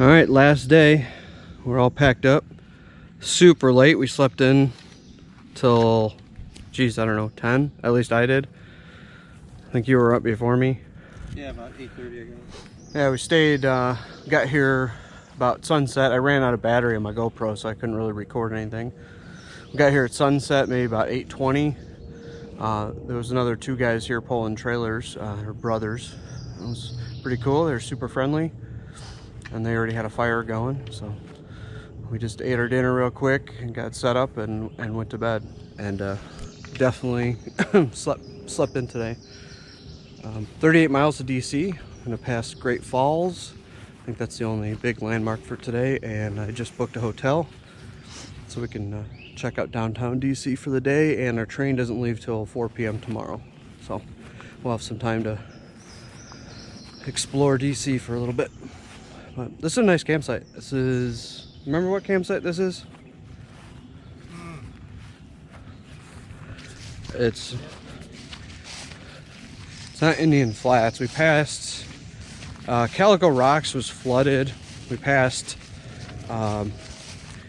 All right, last day. We're all packed up. Super late. We slept in till, geez, I don't know, 10? At least I did. I think you were up before me. Yeah, about 8:30 I guess. Yeah, we stayed, got here about sunset. I ran out of battery on my GoPro, so I couldn't really record anything. We got here at sunset, maybe about 8:20. There was another 2 guys here pulling trailers, they're brothers. It was pretty cool. They're super friendly, and they already had a fire going, so we just ate our dinner real quick and got set up and went to bed. And definitely slept in today. 38 miles to DC. I'm gonna pass Great Falls. I think that's the only big landmark for today, and I just booked a hotel so we can check out downtown DC for the day, and our train doesn't leave till 4 p.m. tomorrow, so we'll have some time to explore DC for a little bit. But this is a nice campsite. This is, remember what campsite this is? It's not Indian Flats. We passed Calico Rocks was flooded. We passed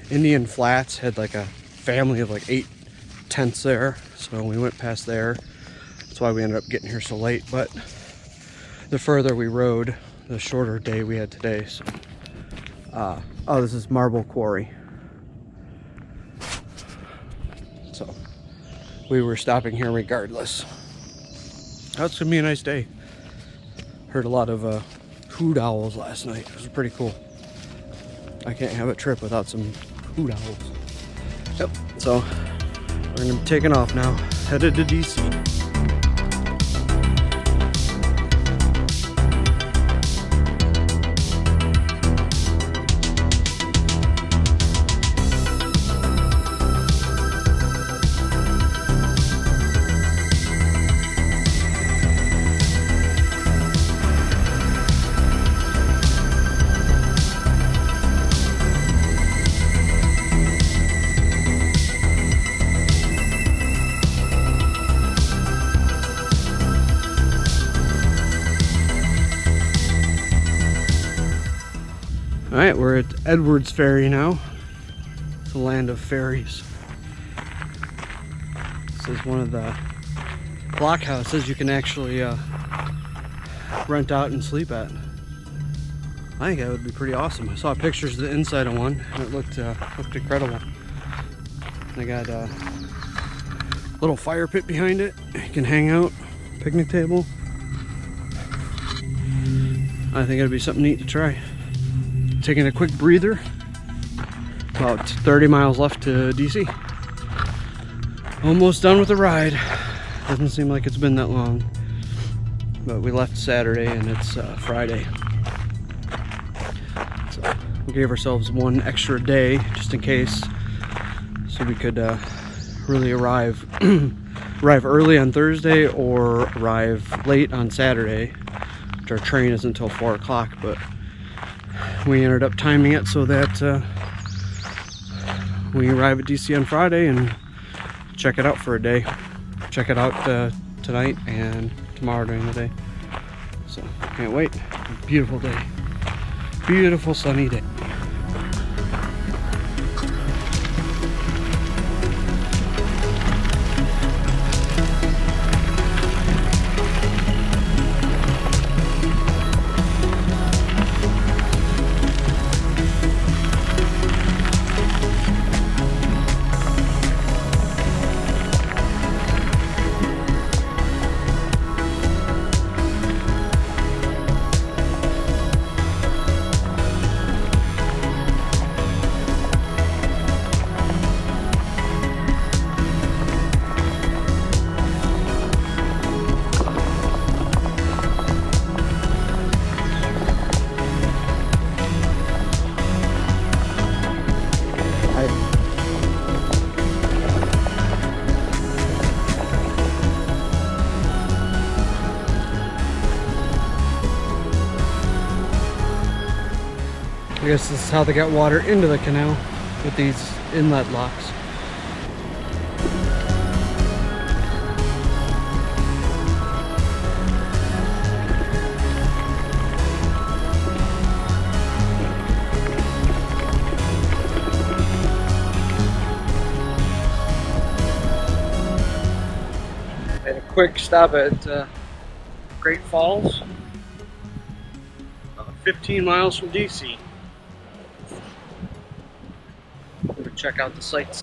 Indian Flats, had like a family of like 8 tents there, so we went past there. That's why we ended up getting here so late. But the further we rode, the shorter day we had today. So oh, this is Marble Quarry. So we were stopping here regardless. That's gonna be a nice day. Heard a lot of hoot owls last night. It was pretty cool. I can't have a trip without some hoot owls. Yep, so we're gonna be taking off now, headed to DC. All right, we're at Edwards Ferry now. It's the land of ferries. This is one of the block houses you can actually rent out and sleep at. I think that would be pretty awesome. I saw pictures of the inside of one, and it looked incredible. They got a little fire pit behind it. You can hang out, picnic table. I think it'd be something neat to try. Taking a quick breather. About 30 miles left to DC. Almost done with the ride. Doesn't seem like it's been that long. But we left Saturday and it's Friday. So we gave ourselves one extra day just in case. So we could really arrive early on Thursday or arrive late on Saturday. Which our train isn't until 4 o'clock, but we ended up timing it so that we arrive at DC on Friday and check it out for a day. Check it out tonight and tomorrow during the day. So, can't wait. Beautiful day. Beautiful sunny day. I guess this is how they got water into the canal with these inlet locks. quick stop at Great Falls, 15 miles from DC. We're gonna check out the sights.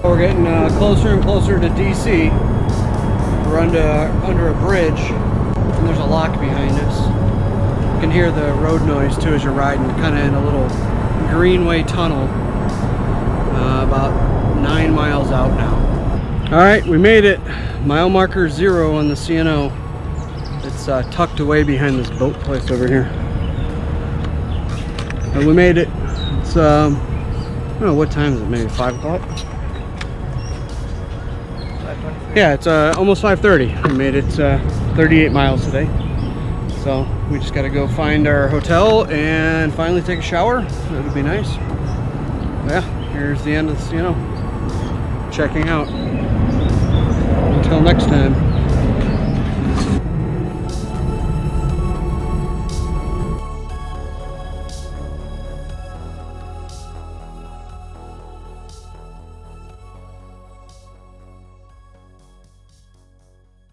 We're getting closer and closer to DC. We're under a bridge, and there's a lock behind us. You can hear the road noise too as you're riding. You're kind of in a little greenway tunnel, about 9 miles out now. All right, we made it. Mile marker 0 on the C&O. It's tucked away behind this boat place over here. And we made it. It's I don't know, what time is it? Maybe 5 o'clock? Yeah, it's almost 5:30. We made it 38 miles today. So we just got to go find our hotel and finally take a shower. That'll be nice. Yeah, here's the end of the C&O. Checking out. Until next time.